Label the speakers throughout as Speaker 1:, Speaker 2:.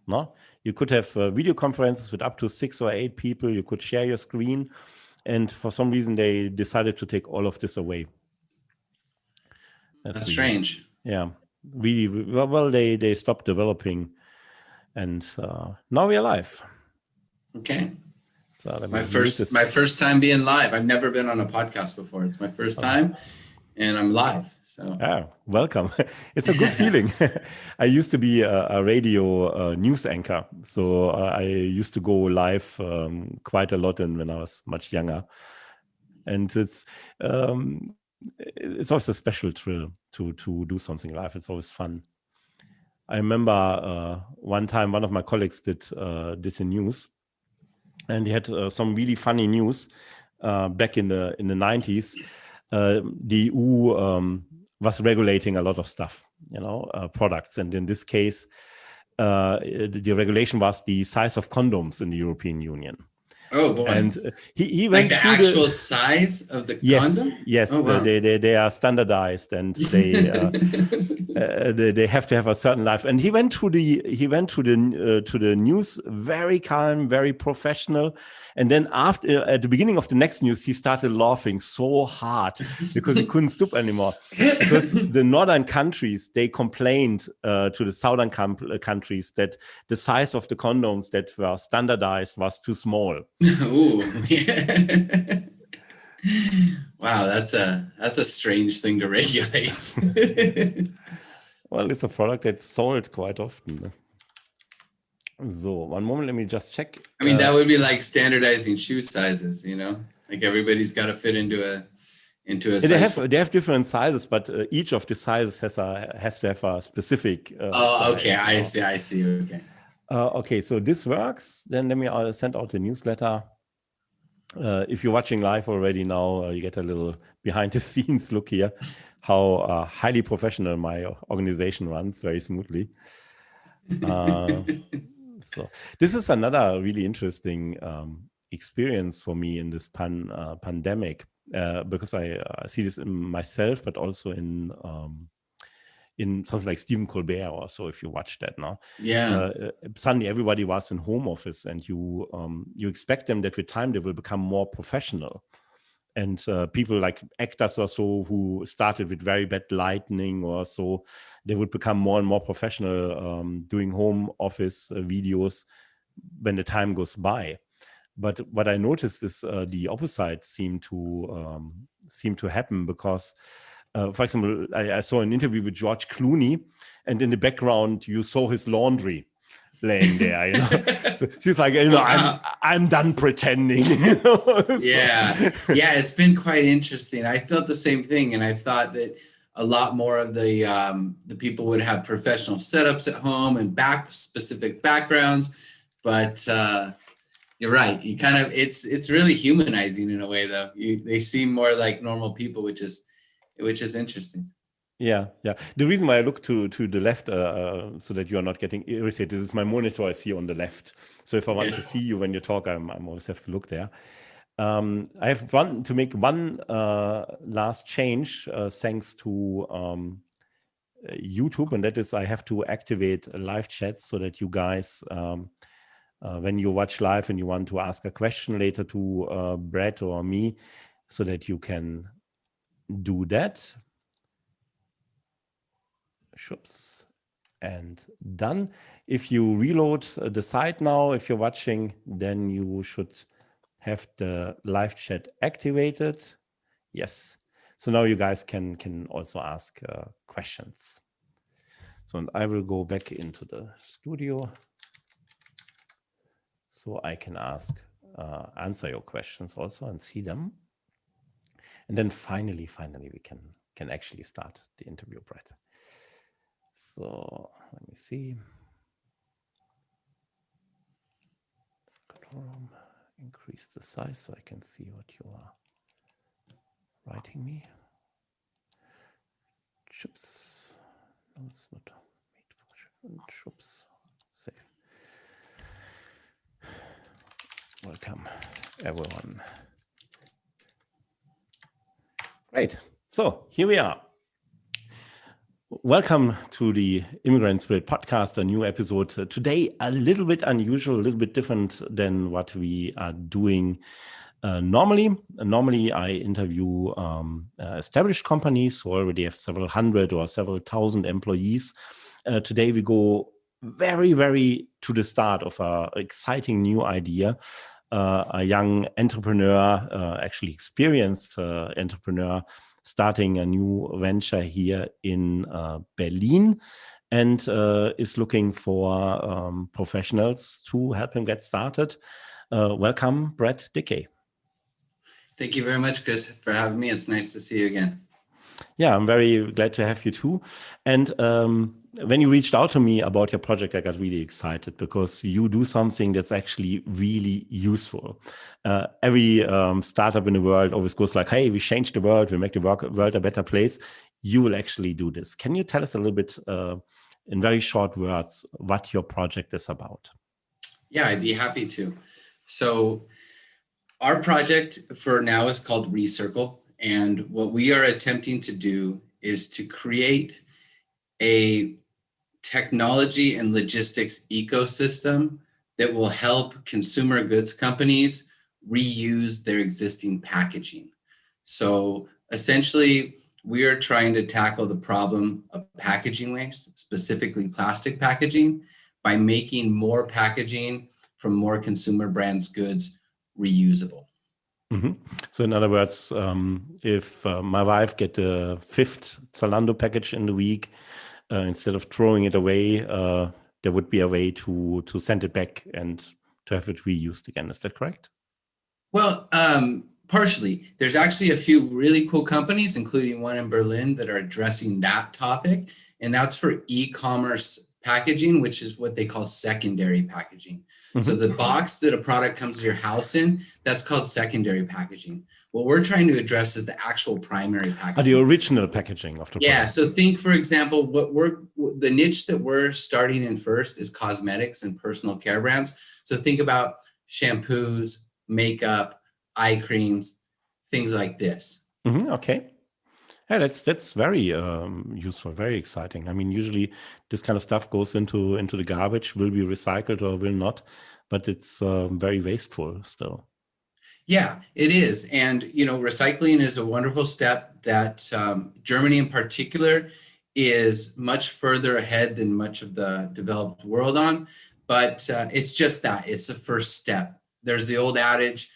Speaker 1: No, you could have video conferences with up to 6 or 8 people. You could share your screen, and for some reason they decided to take all of this away.
Speaker 2: That's strange.
Speaker 1: Yeah, really. Well, they stopped developing, and now we are live.
Speaker 2: Okay. So my first time being live. I've never been on a podcast before. It's my first time, and I'm live. So
Speaker 1: welcome. It's a good feeling. I used to be a radio news anchor, so I used to go live quite a lot when I was much younger, and it's always a special thrill to do something live. It's always fun. I remember one time one of my colleagues did the news, and he had some really funny news back in the 90s. The EU was regulating a lot of stuff, products, and in this case, the regulation was the size of condoms in the European Union.
Speaker 2: Oh boy!
Speaker 1: And he went
Speaker 2: like the actual size of the condom.
Speaker 1: Yes,
Speaker 2: oh, wow.
Speaker 1: they are standardized, and they have to have a certain life. And he went to the news very calm, very professional. And then at the beginning of the next news, he started laughing so hard because he couldn't stop anymore. Because the northern countries, they complained to the southern countries that the size of the condoms that were standardized was too small.
Speaker 2: Ooh, yeah. Wow, that's a strange thing to regulate.
Speaker 1: Well, it's a product that's sold quite often. So, one moment, let me just check.
Speaker 2: I mean, that would be like standardizing shoe sizes, like everybody's got to fit into a size.
Speaker 1: They have different sizes, but each of the sizes has to have a specific
Speaker 2: size, okay, I see. Okay.
Speaker 1: Okay, so this works. Then let me send out the newsletter. If you're watching live already now, you get a little behind the scenes look here, how highly professional my organization runs very smoothly. So this is another really interesting experience for me in this pandemic, because I see this in myself, but also in something like Stephen Colbert or so, if you watch that now.
Speaker 2: Yeah.
Speaker 1: Suddenly everybody was in home office, and you expect them that with time they will become more professional. And people like actors or so who started with very bad lighting or so, they would become more and more professional doing home office videos when the time goes by. But what I noticed is the opposite seemed to happen, because for example, I saw an interview with George Clooney, and in the background you saw his laundry laying there. So he's like, I'm done pretending.
Speaker 2: Yeah, it's been quite interesting. I felt the same thing, and I thought that a lot more of the people would have professional setups at home and specific backgrounds, but you're right. You kind of it's really humanizing in a way, though. They seem more like normal people, which is interesting.
Speaker 1: Yeah. The reason why I look to the left so that you are not getting irritated, this is my monitor I see on the left. So if I want to see you when you talk, I always have to look there. I have to make one last change thanks to YouTube, and that is I have to activate live chats so that you guys, when you watch live and you want to ask a question later to Brett or me, so that you can do that. Oops. And done. If you reload the site now, if you're watching, then you should have the live chat activated. Yes. So now you guys can also ask questions. So and I will go back into the studio so I can answer your questions also and see them. And then finally we can actually start the interview, Brett. So let me see. Increase the size so I can see what you are writing me. Chips. No, it's not made for chips. Save. Welcome, everyone. Great. So here we are. Welcome to the Immigrant Spirit podcast, a new episode. Today, a little bit unusual, a little bit different than what we are doing normally. Normally, I interview established companies who already have several hundred or several thousand employees. Today, we go very, very to the start of an exciting new idea. A young entrepreneur, actually experienced entrepreneur, starting a new venture here in Berlin, and is looking for professionals to help him get started. Welcome, Brett Dickey.
Speaker 2: Thank you very much, Chris, for having me. It's nice to see you again.
Speaker 1: Yeah, I'm very glad to have you too. And when you reached out to me about your project, I got really excited because you do something that's actually really useful. Every startup in the world always goes like, hey, we change the world, we make the world a better place. You will actually do this. Can you tell us a little bit in very short words what your project is about?
Speaker 2: Yeah, I'd be happy to. So our project for now is called Recircle. And what we are attempting to do is to create a technology and logistics ecosystem that will help consumer goods companies reuse their existing packaging. So essentially, we are trying to tackle the problem of packaging waste, specifically plastic packaging, by making more packaging from more consumer brands' goods reusable.
Speaker 1: Mm-hmm. So in other words, if my wife get the 5th Zalando package in the week, instead of throwing it away, there would be a way to send it back and to have it reused again. Is that correct?
Speaker 2: Well, partially. There's actually a few really cool companies, including one in Berlin, that are addressing that topic. And that's for e-commerce packaging, which is what they call secondary packaging. Mm-hmm. So the box that a product comes to your house in, that's called secondary packaging. What we're trying to address is the actual primary packaging.
Speaker 1: The original packaging of the product.
Speaker 2: Yeah. So think, for example, the niche that we're starting in first is cosmetics and personal care brands. So think about shampoos, makeup, eye creams, things like this.
Speaker 1: Mm-hmm, okay. Yeah, that's very useful, very exciting. I mean, usually this kind of stuff goes into the garbage, will be recycled or will not, but it's very wasteful still.
Speaker 2: Yeah, it is. And, recycling is a wonderful step that Germany in particular is much further ahead than much of the developed world on. But it's just that. It's the first step. There's the old adage,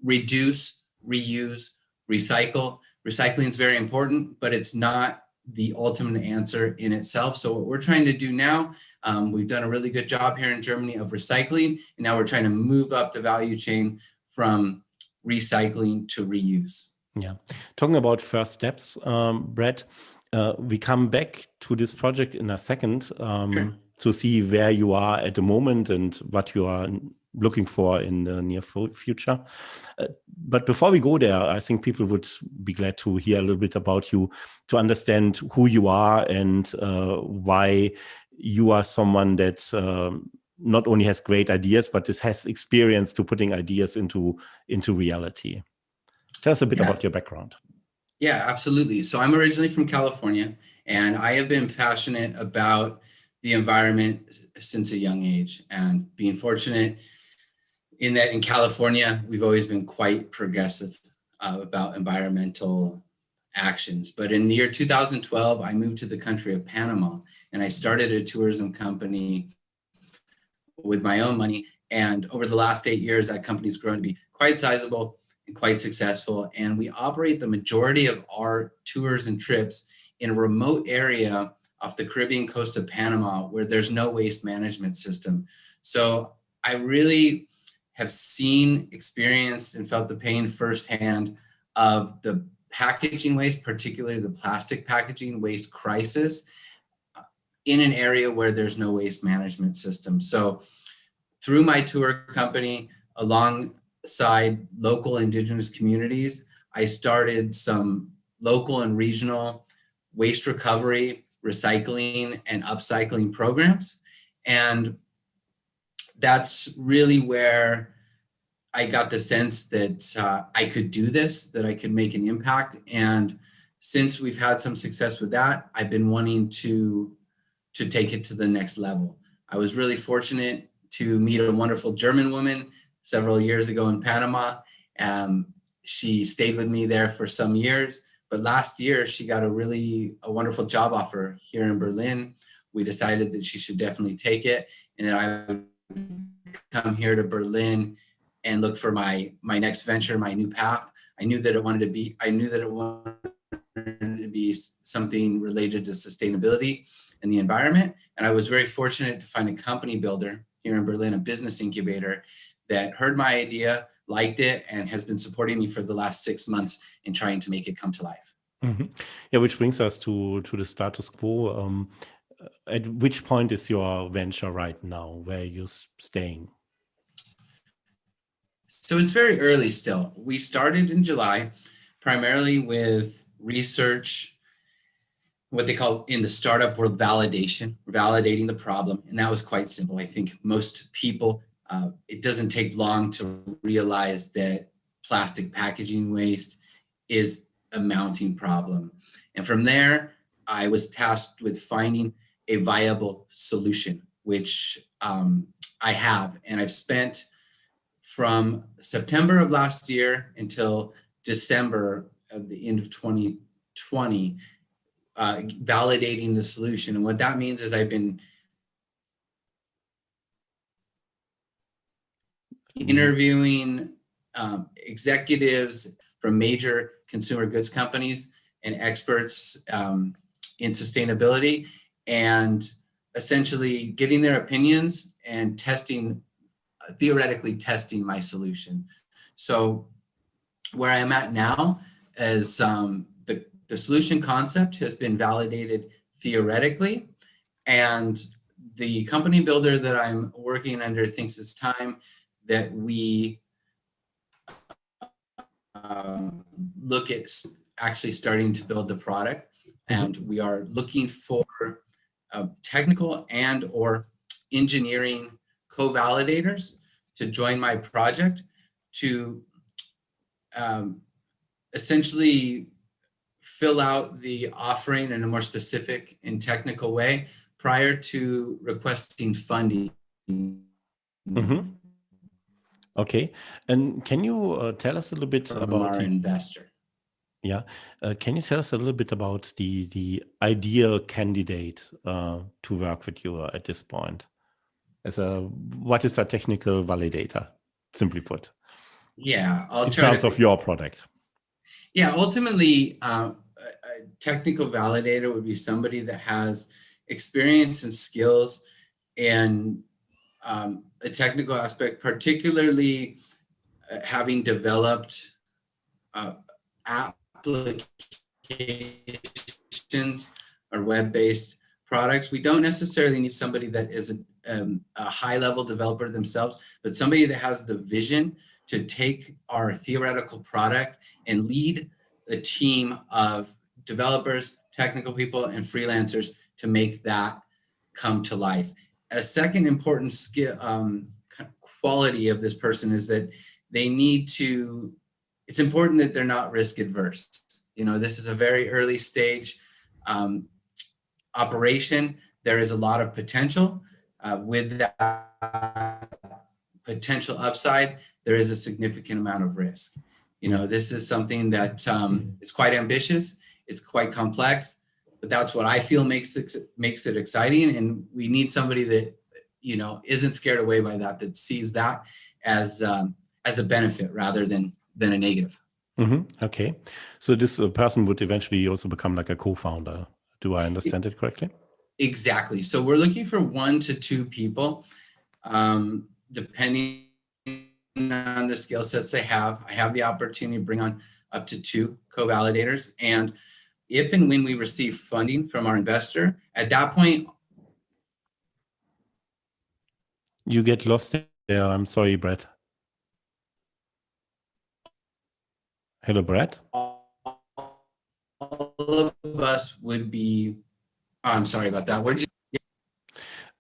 Speaker 2: reduce, reuse, recycle. Recycling is very important, but it's not the ultimate answer in itself. So what we're trying to do now, we've done a really good job here in Germany of recycling, and now we're trying to move up the value chain from recycling to reuse.
Speaker 1: Yeah. Talking about first steps, Brett, we come back to this project in a second sure. To see where you are at the moment and what you are looking for in the near future. But before we go there, I think people would be glad to hear a little bit about you, to understand who you are and why you are someone that not only has great ideas, but this has experience to putting ideas into reality. Tell us a bit about your background.
Speaker 2: Yeah, absolutely. So I'm originally from California, and I have been passionate about the environment since a young age, and being fortunate in that in California, we've always been quite progressive about environmental actions. But in the year 2012, I moved to the country of Panama, and I started a tourism company with my own money. And over the last 8 years, that company's grown to be quite sizable and quite successful. And we operate the majority of our tours and trips in a remote area off the Caribbean coast of Panama where there's no waste management system. So I really have seen, experienced, and felt the pain firsthand of the packaging waste, particularly the plastic packaging waste crisis, in an area where there's no waste management system. So through my tour company, alongside local indigenous communities, I started some local and regional waste recovery, recycling, and upcycling programs. And that's really where I got the sense that I could do this, that I could make an impact. And since we've had some success with that, I've been wanting to take it to the next level. I was really fortunate to meet a wonderful German woman several years ago in Panama. She stayed with me there for some years, but last year she got a wonderful job offer here in Berlin. We decided that she should definitely take it, and that I would come here to Berlin and look for my next venture, my new path. I knew that it wanted to be something related to sustainability and the environment. And I was very fortunate to find a company builder here in Berlin, a business incubator, that heard my idea, liked it, and has been supporting me for the last 6 months in trying to make it come to life.
Speaker 1: Mhm. Yeah, which brings us to the status quo. At which point is your venture right now? Where are you staying?
Speaker 2: So it's very early still. We started in July, primarily with research, what they call in the startup world validating the problem. And that was quite simple. I think most people, it doesn't take long to realize that plastic packaging waste is a mounting problem. And from there, I was tasked with finding a viable solution, which I have. And I've spent from September of last year until December of the end of 2020, validating the solution. And what that means is I've been interviewing executives from major consumer goods companies and experts in sustainability, and essentially getting their opinions and theoretically testing my solution. So where I'm at now is the solution concept has been validated theoretically, and the company builder that I'm working under thinks it's time that we look at actually starting to build the product. And we are looking for technical and or engineering co-validators to join my project to essentially fill out the offering in a more specific and technical way prior to requesting funding.
Speaker 1: Okay. And can you tell us a little bit about
Speaker 2: our investor?
Speaker 1: Yeah. Can you tell us a little bit about the ideal candidate to work with you at this point? What is a technical validator, simply put?
Speaker 2: Yeah,
Speaker 1: in terms of your product.
Speaker 2: Yeah, ultimately, a technical validator would be somebody that has experience and skills in a technical aspect, particularly having developed applications or web-based products. We don't necessarily need somebody that is a high-level developer themselves, but somebody that has the vision to take our theoretical product and lead a team of developers, technical people, and freelancers to make that come to life. A second important skill, quality of this person is that they need to, it's important that they're not risk adverse. You know, this is a very early stage operation. There is a lot of potential. With that potential upside, there is a significant amount of risk. You know, this is something that is quite ambitious. It's quite complex, but that's what I feel makes it exciting. And we need somebody that, you know, isn't scared away by that, that sees that as a benefit rather than a negative.
Speaker 1: Okay. So this person would eventually also become like a co-founder. Do I understand it correctly?
Speaker 2: Exactly. So we're looking for 1 to 2 people, depending on the skill sets they have. I have the opportunity to bring on up to 2 co-validators. And if and when we receive funding from our investor, at that point.
Speaker 1: You get lost there. I'm sorry, Brett. Hello, Brett.
Speaker 2: All of us would be, I'm sorry about that. Where'd you?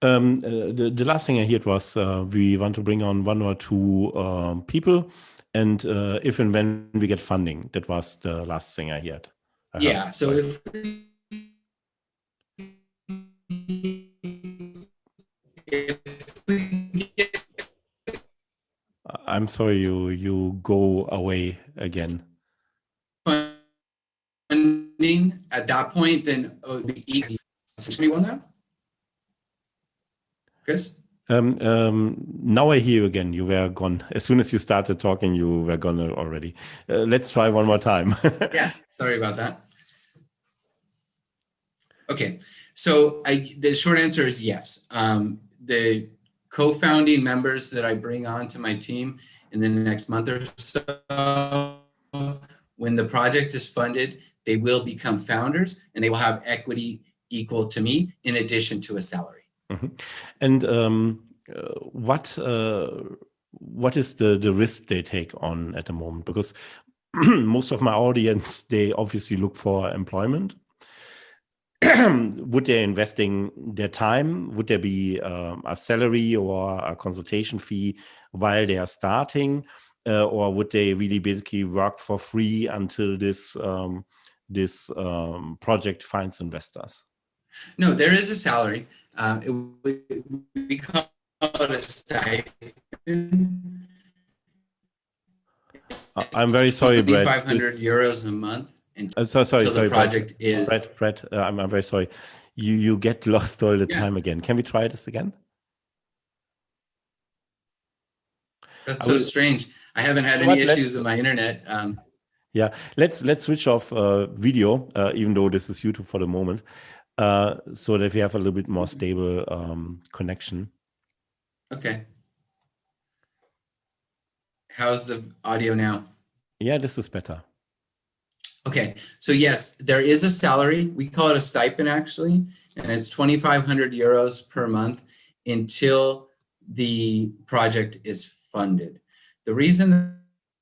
Speaker 1: The last thing I heard was we want to bring on 1 or 2 people, and if and when we get funding. That was the last thing I heard.
Speaker 2: Yeah. So if we get
Speaker 1: I'm sorry, you go away again.
Speaker 2: funding at that point, then me well now, Chris.
Speaker 1: Now I hear you again. You were gone. As soon as you started talking, you were gone already. Let's try one more time.
Speaker 2: Yeah, sorry about that. Okay, so the short answer is yes. The co-founding members that I bring onto my team in the next month or so, when the project is funded, they will become founders and they will have equity equal to me in addition to a salary.
Speaker 1: Mhm. And what is the risk they take on at the moment? Because most of my audience, they obviously look for employment. Would they investing their time? Would there be a salary or a consultation fee while they are starting, or would they really basically work for free until this project finds investors?
Speaker 2: No, there is a salary. We call it a stipend.
Speaker 1: I'm very sorry, Brett.
Speaker 2: 2,500 euros a month
Speaker 1: Sorry,
Speaker 2: until the project
Speaker 1: Brett.
Speaker 2: is.
Speaker 1: Brett, I'm very sorry. You get lost all the
Speaker 2: Yeah.
Speaker 1: time again. Can we try this again?
Speaker 2: That's so strange. I haven't had any issues with my internet.
Speaker 1: Yeah, let's switch off video, even though this is YouTube for the moment, so that we have a little bit more stable connection.
Speaker 2: Okay. How's the audio now?
Speaker 1: Yeah, this is better.
Speaker 2: Okay, so yes, there is a salary. We call it a stipend actually, and it's 2,500 euros per month until the project is funded. The reason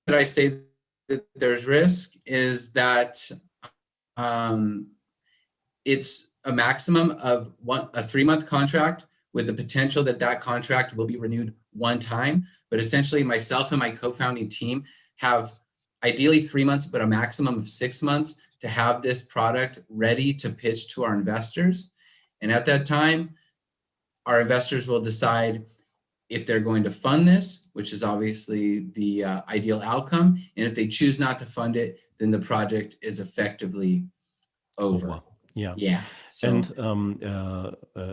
Speaker 2: that I say that there's risk is that it's a maximum of a 3-month contract with the potential that that contract will be renewed one time. But essentially myself and my co-founding team have ideally 3 months, but a maximum of 6 months to have this product ready to pitch to our investors. And at that time, our investors will decide if they're going to fund this, which is obviously the ideal outcome. And if they choose not to fund it, then the project is effectively over.
Speaker 1: Yeah.
Speaker 2: Yeah. So,
Speaker 1: and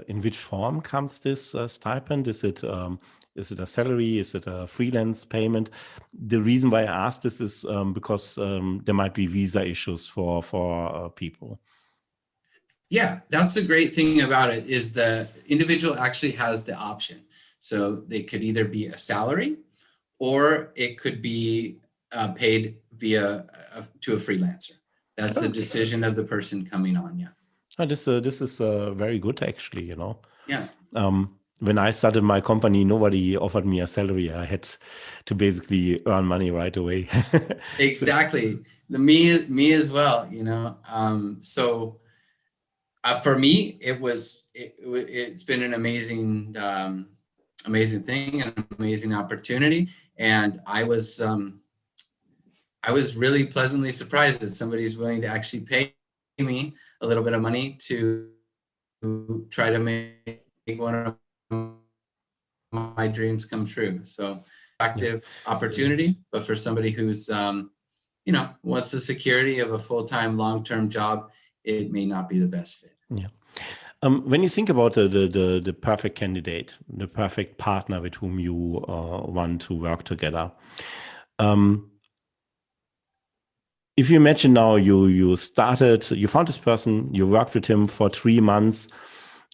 Speaker 1: in which form comes this stipend? Is it a salary? Is it a freelance payment? The reason why I asked this is because there might be visa issues for people.
Speaker 2: Yeah, that's the great thing about it is the individual actually has the option. So they could either be a salary or it could be paid via to a freelancer. That's the decision of the person coming on. Yeah.
Speaker 1: Oh, this is very good, actually.
Speaker 2: Yeah.
Speaker 1: When I started my company, nobody offered me a salary. I had to basically earn money right away.
Speaker 2: Exactly. Me as well. So for me, it's been an amazing thing, an amazing opportunity, and I was really pleasantly surprised that somebody's willing to actually pay me a little bit of money to try to make one of my dreams come true. So active opportunity, but for somebody who's wants the security of a full-time, long-term job, it may not be the best fit.
Speaker 1: Yeah. When you think about the perfect candidate, the perfect partner with whom you want to work together, if you imagine now you found this person, you worked with him for 3 months,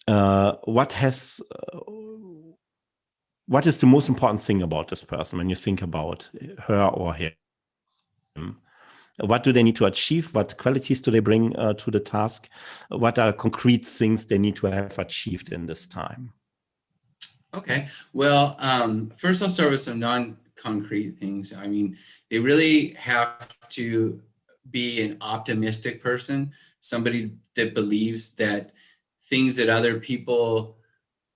Speaker 1: what is the most important thing about this person when you think about her or him? What do they need to achieve? What qualities do they bring to the task? What are concrete things they need to have achieved in this time?
Speaker 2: Okay. Well, first I'll start with some non-concrete things. I mean, they really have to be an optimistic person, somebody that believes that things that other people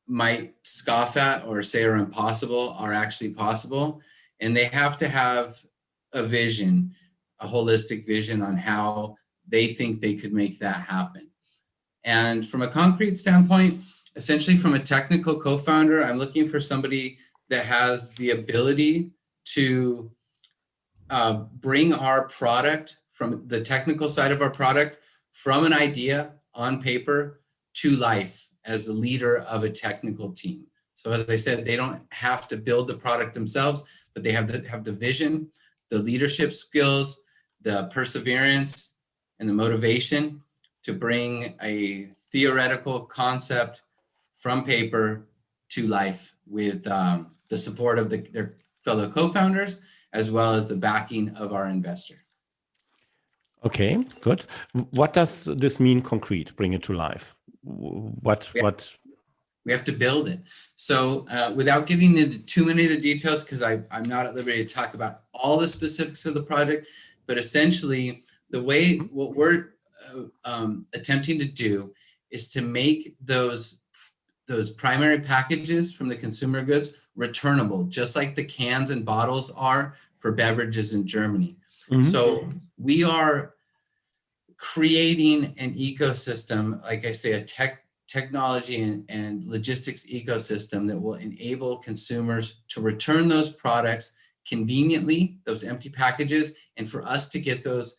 Speaker 2: might scoff at or say are impossible are actually possible. And they have to have a vision, a holistic vision on how they think they could make that happen. And from a concrete standpoint, essentially from a technical co-founder, I'm looking for somebody that has the ability to bring our product, from the technical side of our product, from an idea on paper to life as the leader of a technical team. So as I said, they don't have to build the product themselves, but they have the vision, the leadership skills, the perseverance, and the motivation to bring a theoretical concept from paper to life with the support of their fellow co-founders, as well as the backing of our investor.
Speaker 1: Okay, good. What does this mean concrete? Bring it to life. What?
Speaker 2: We have to build it. So without getting into too many of the details, because I'm not at liberty to talk about all the specifics of the project, but essentially what we're attempting to do is to make those primary packages from the consumer goods returnable, just like the cans and bottles are for beverages in Germany. Mm-hmm. So we are creating an ecosystem, like I say, a technology and logistics ecosystem that will enable consumers to return those products conveniently, those empty packages, and for us to get those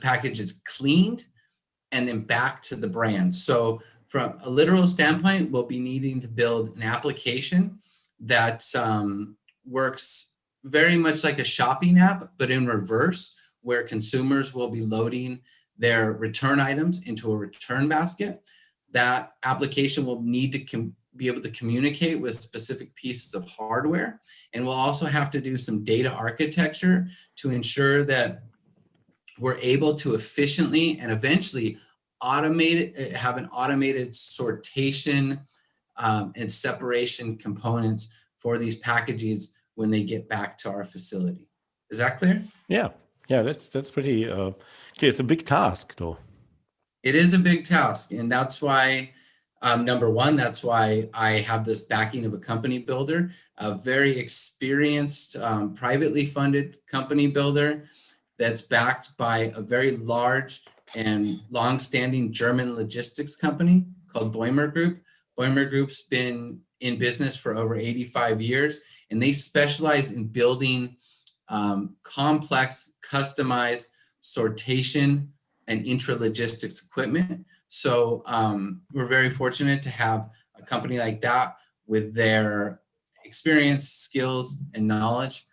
Speaker 2: packages cleaned and then back to the brand. So from a literal standpoint, we'll be needing to build an application that works very much like a shopping app, but in reverse, where consumers will be loading their return items into a return basket. That application will need to be able to communicate with specific pieces of hardware. And we'll also have to do some data architecture to ensure that we're able to efficiently and eventually have an automated sortation and separation components for these packages when they get back to our facility. Is that clear?
Speaker 1: Yeah, that's pretty clear. It's a big task, though.
Speaker 2: It is a big task, and that's why, number one, that's why I have this backing of a company builder, a very experienced, privately funded company builder that's backed by a very large and long-standing German logistics company called Bäumer Group. Bäumer Group's been in business for over 85 years, and they specialize in building complex, customized sortation and intralogistics equipment. So we're very fortunate to have a company like that with their experience, skills, and knowledge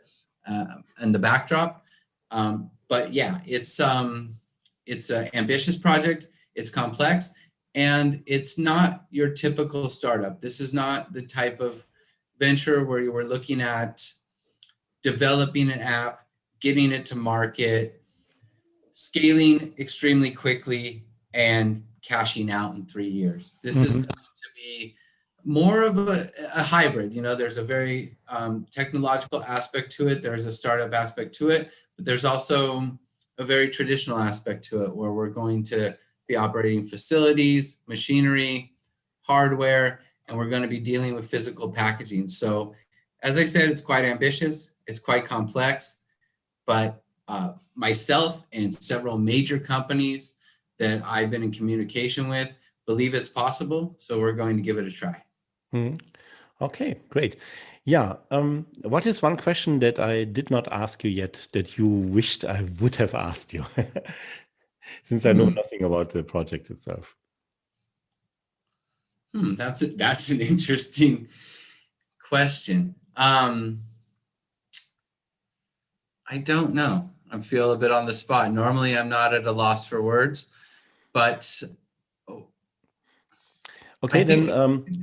Speaker 2: and the backdrop. But yeah, it's an ambitious project. It's complex, and it's not your typical startup. This is not the type of venture where you were looking at developing an app, getting it to market, scaling extremely quickly, and cashing out in 3 years. This is going to be more of a hybrid. You know, there's a very technological aspect to it. There's a startup aspect to it, but there's also a very traditional aspect to it where we're going to be operating facilities, machinery, hardware, and we're going to be dealing with physical packaging. So as I said, it's quite ambitious. It's quite complex, but myself and several major companies that I've been in communication with believe it's possible. So we're going to give it a try.
Speaker 1: Okay, great. Yeah. What is one question that I did not ask you yet that you wished I would have asked you? Since I know nothing about the project itself.
Speaker 2: That's an interesting question. I don't know. I feel a bit on the spot. Normally, I'm not at a loss for words, but
Speaker 1: okay. Then,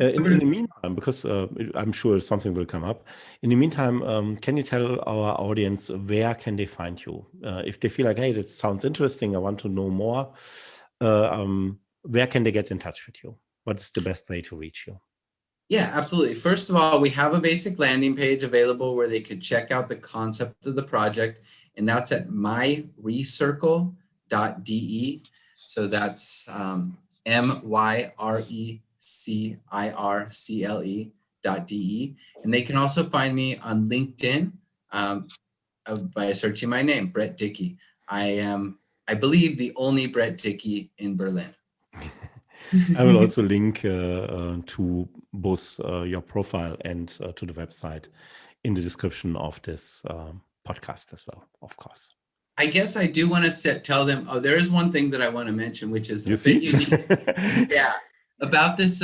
Speaker 1: in the meantime, because I'm sure something will come up. In the meantime, can you tell our audience where can they find you if they feel like, hey, that sounds interesting, I want to know more? Where can they get in touch with you? What is the best way to reach you?
Speaker 2: Yeah, absolutely. First of all, we have a basic landing page available where they could check out the concept of the project, and that's at myrecircle.de. So that's myrecircle.de. And they can also find me on LinkedIn by searching my name, Brett Dickey. I am I believe, the only Brett Dickey in Berlin.
Speaker 1: I will also link to both your profile and to the website in the description of this podcast as well, of course.
Speaker 2: I guess I do want to tell them, there is one thing that I want to mention, which is a bit unique. Yeah. About this,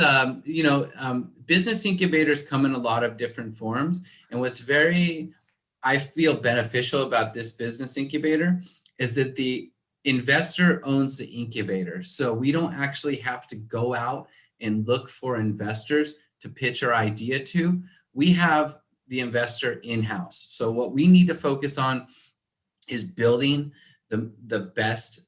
Speaker 2: business incubators come in a lot of different forms. And what's I feel beneficial about this business incubator is that the investor owns the incubator. So we don't actually have to go out and look for investors to pitch our idea to. We have the investor in-house. So what we need to focus on is building the best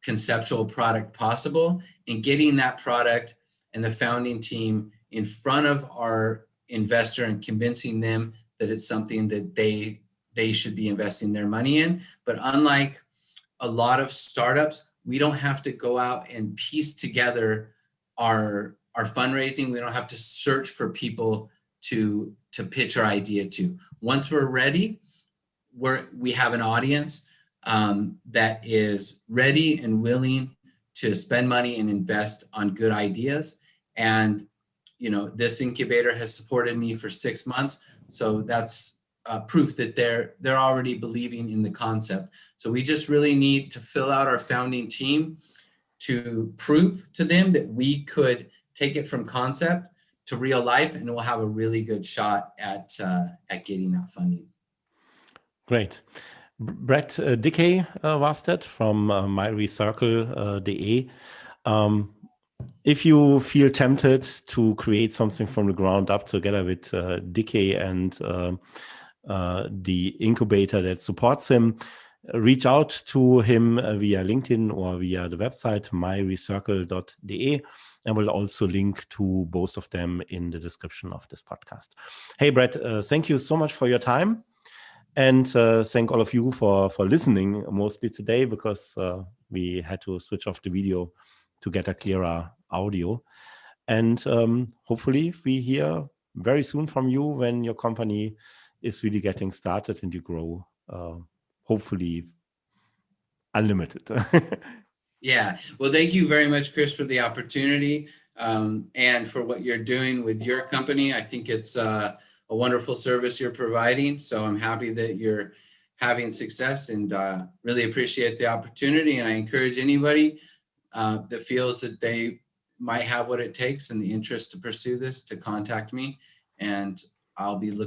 Speaker 2: conceptual product possible and getting that product and the founding team in front of our investor and convincing them that it's something that they should be investing their money in. But unlike a lot of startups, we don't have to go out and piece together our fundraising. We don't have to search for people to pitch our idea to. Once we're ready, we have an audience that is ready and willing to spend money and invest on good ideas. And this incubator has supported me for 6 months, so that's proof that they're already believing in the concept. So we just really need to fill out our founding team to prove to them that we could take it from concept to real life, and we'll have a really good shot at getting that funding.
Speaker 1: Great. Brett Dickey was that from myrecircle.de. If you feel tempted to create something from the ground up together with Dickey and the incubator that supports him, reach out to him via LinkedIn or via the website myrecircle.de, and we'll also link to both of them in the description of this podcast. Hey, Brett, thank you so much for your time. And thank all of you for listening mostly today, because we had to switch off the video to get a clearer audio. And hopefully we hear very soon from you when your company is really getting started and you grow, hopefully unlimited.
Speaker 2: Yeah. Well, thank you very much, Chris, for the opportunity and for what you're doing with your company. I think it's a wonderful service you're providing. So I'm happy that you're having success, and really appreciate the opportunity. And I encourage anybody that feels that they might have what it takes and the interest to pursue this to contact me, and I'll be looking